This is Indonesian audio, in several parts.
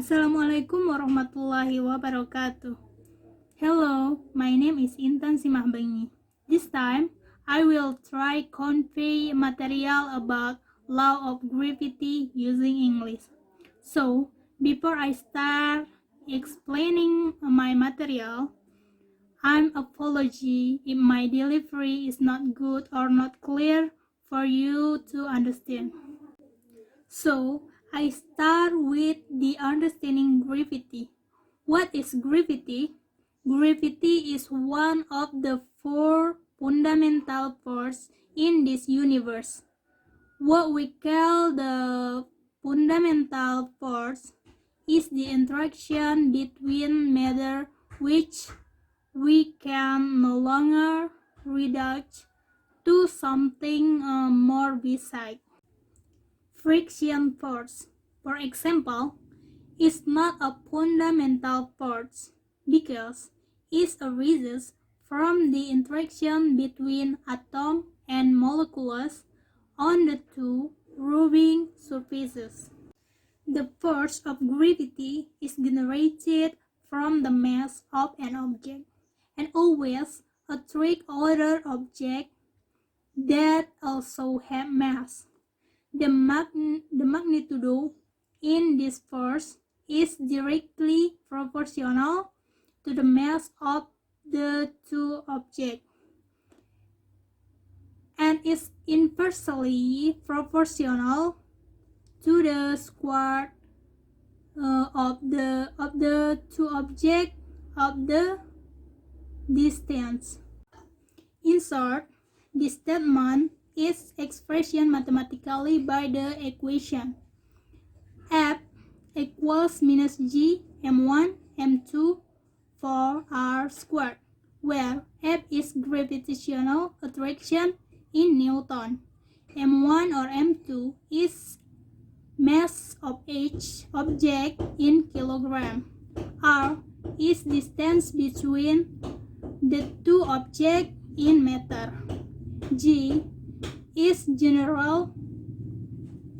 Assalamualaikum warahmatullahi wabarakatuh. Hello, my name is Intan Simahbangi. This time, I will try convey material about law of gravity using English. So, before I start explaining my material, I'm apology if my delivery is not good or not clear for you to understand. So, I start with the understanding gravity. What is gravity? Gravity is one of the four fundamental forces in this universe. What we call the fundamental force is the interaction between matter which we can no longer reduce to something more beside. Friction force, for example, is not a fundamental force because it arises from the interaction between atoms and molecules on the two rubbing surfaces. The force of gravity is generated from the mass of an object and always attracts other objects that also have mass. The magnitude in this force is directly proportional to the mass of the two objects and is inversely proportional to the square of the two objects of the distance. In short, this statement is expressed mathematically by the equation F equals minus G m1 m2 for r squared, where F is gravitational attraction in Newton, m1 or m2 is mass of each object in kilogram, r is distance between the two objects in meter, G is general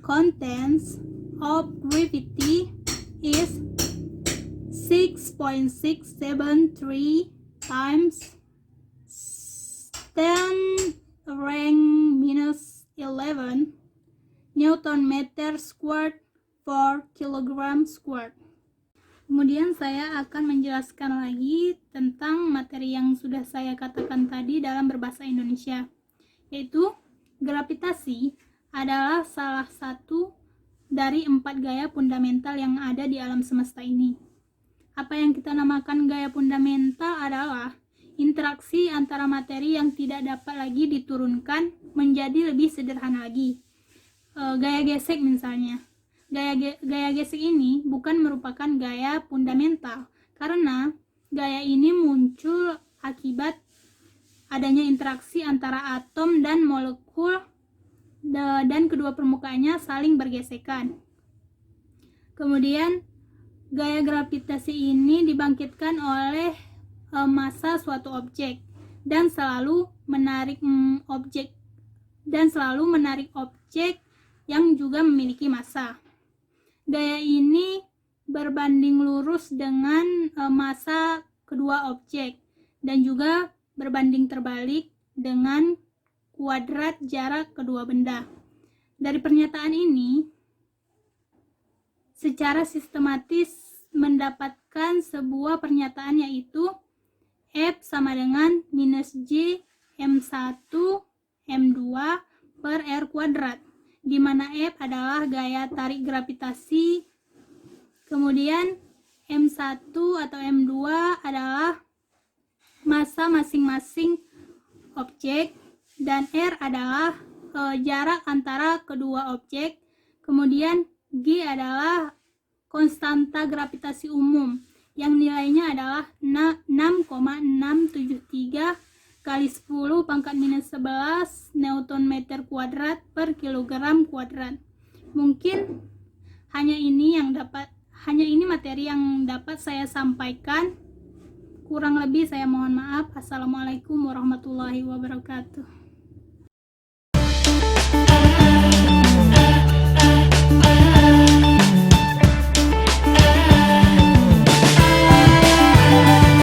contents of gravity is 6.673 times 10 rank minus 11 Newton meter squared per kilogram squared. Kemudian saya akan menjelaskan lagi tentang materi yang sudah saya katakan tadi dalam berbahasa Indonesia, yaitu gravitasi adalah salah satu dari 4 gaya fundamental yang ada di alam semesta ini. Apa yang kita namakan gaya fundamental adalah interaksi antara materi yang tidak dapat lagi diturunkan menjadi lebih sederhana lagi. Gaya gesek misalnya. Gaya gesek ini bukan merupakan gaya fundamental karena gaya ini muncul akibat adanya interaksi antara atom dan molekul dan kedua permukaannya saling bergesekan. Kemudian gaya gravitasi ini dibangkitkan oleh massa suatu objek dan selalu menarik objek yang juga memiliki massa. Gaya ini berbanding lurus dengan massa kedua objek dan juga berbanding terbalik dengan kuadrat jarak kedua benda. Dari pernyataan ini, secara sistematis mendapatkan sebuah pernyataan yaitu F sama dengan minus J M1 M2 per R kuadrat, di mana F adalah gaya tarik gravitasi, kemudian M1 atau M2 adalah massa masing-masing objek, dan R adalah jarak antara kedua objek, kemudian G adalah konstanta gravitasi umum yang nilainya adalah 6,673 kali 10 pangkat minus 11 Newton meter kuadrat per kilogram kuadrat. Mungkin hanya ini materi yang dapat saya sampaikan. Kurang lebih saya mohon maaf. Assalamualaikum warahmatullahi wabarakatuh.